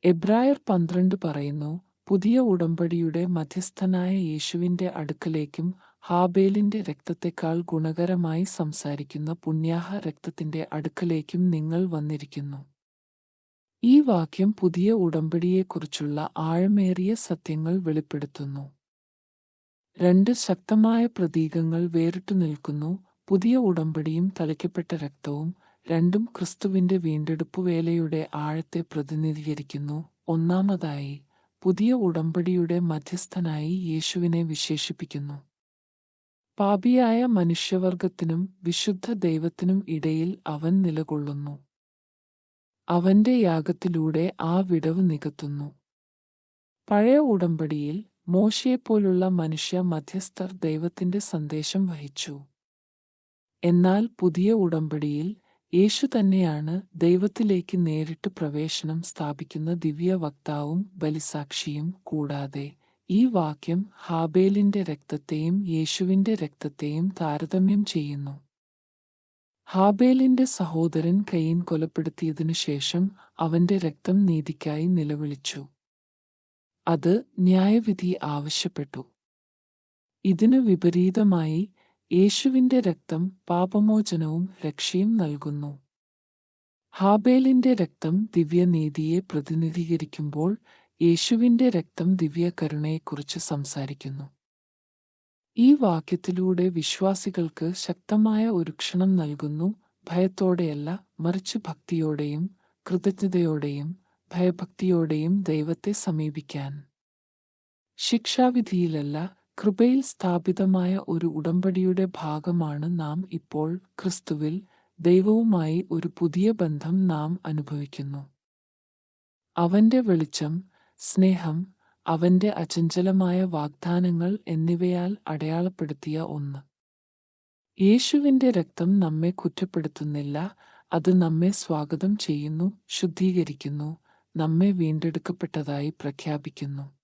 എബ്രായർ 12 പറയുന്നു, പുതിയ ഉടമ്പടിയുടെ മധ്യസ്ഥനായ യേശുവിന്റെ അടുക്കലേക്കും ഹാബേലിന്റെ രക്തത്തെക്കാൾ ഗുണകരമായി സംസാരിക്കുന്ന പുണ്യാഹ രക്തത്തിന്റെ അടുക്കലേക്കും നിങ്ങൾ വന്നിരിക്കുന്നു. ഈ വാക്യം പുതിയ ഉടമ്പടിയെക്കുറിച്ചുള്ള ആഴമേറിയ സത്യങ്ങൾ വെളിപ്പെടുത്തുന്നു. രണ്ട് ശക്തമായ പ്രതീകങ്ങൾ വേറിട്ടു നിൽക്കുന്നു. പുതിയ ഉടമ്പടിയും തളിക്കപ്പെട്ട രക്തവും രണ്ടും ക്രിസ്തുവിന്റെ വീണ്ടെടുപ്പുവേലയുടെ ആഴത്തെ പ്രതിനിധീകരിക്കുന്നു. ഒന്നാമതായി, പുതിയ ഉടമ്പടിയുടെ മധ്യസ്ഥനായി യേശുവിനെ വിശേഷിപ്പിക്കുന്നു. പാപിയായ മനുഷ്യവർഗത്തിനും വിശുദ്ധ ദൈവത്തിനും ഇടയിൽ അവൻ നിലകൊള്ളുന്നു. അവന്റെ യാഗത്തിലൂടെ ആ വിടവ് നികത്തുന്നു. പഴയ ഉടമ്പടിയിൽ മോശയെപ്പോലുള്ള മനുഷ്യ മധ്യസ്ഥർ ദൈവത്തിന്റെ സന്ദേശം വഹിച്ചു. എന്നാൽ പുതിയ ഉടമ്പടിയിൽ യേശു തന്നെയാണ് ദൈവത്തിലേക്ക് നേരിട്ട് പ്രവേശനം സ്ഥാപിക്കുന്ന ദിവ്യ വക്താവും ബലിസാക്ഷിയും. കൂടാതെ ഈ വാക്യം ഹാബേലിന്റെ രക്തത്തെയും യേശുവിന്റെ രക്തത്തെയും താരതമ്യം ചെയ്യുന്നു. ഹാബേലിന്റെ സഹോദരൻ കയീൻ കൊലപ്പെടുത്തിയതിനു ശേഷം അവന്റെ രക്തം നീതിക്കായി നിലവിളിച്ചു. അത് ന്യായവിധി ആവശ്യപ്പെട്ടു. ഇതിനു വിപരീതമായി യേശുവിന്റെ രക്തം പാപമോചനവും രക്ഷയും നൽകുന്നു. ഹാബേലിന്റെ രക്തം ദിവ്യനീതിയെ പ്രതിനിധീകരിക്കുമ്പോൾ യേശുവിന്റെ രക്തം ദിവ്യകരുണയെക്കുറിച്ച് സംസാരിക്കുന്നു. ഈ വാക്യത്തിലൂടെ വിശ്വാസികൾക്ക് ശക്തമായ ഒരു ക്ഷണം നൽകുന്നു. ഭയത്തോടെയല്ല, മറിച്ച് ഭക്തിയോടെയും കൃതജ്ഞതയോടെയും ഭയഭക്തിയോടെയും ദൈവത്തെ സമീപിക്കാൻ. ശിക്ഷാവിധിയിലല്ല, കൃപയിൽ സ്ഥാപിതമായ ഒരു ഉടമ്പടിയുടെ ഭാഗമാണ് നാം ഇപ്പോൾ. ക്രിസ്തുവിൽ ദൈവവുമായി ഒരു പുതിയ ബന്ധം നാം അനുഭവിക്കുന്നു. അവന്റെ വെളിച്ചം, സ്നേഹം, അവന്റെ അചഞ്ചലമായ വാഗ്ദാനങ്ങൾ എന്നിവയാൽ അടയാളപ്പെടുത്തിയ ഒന്ന്. യേശുവിന്റെ രക്തം നമ്മെ കുറ്റപ്പെടുത്തുന്നില്ല. അത് നമ്മെ സ്വാഗതം ചെയ്യുന്നു, ശുദ്ധീകരിക്കുന്നു, നമ്മെ വീണ്ടെടുക്കപ്പെട്ടതായി പ്രഖ്യാപിക്കുന്നു.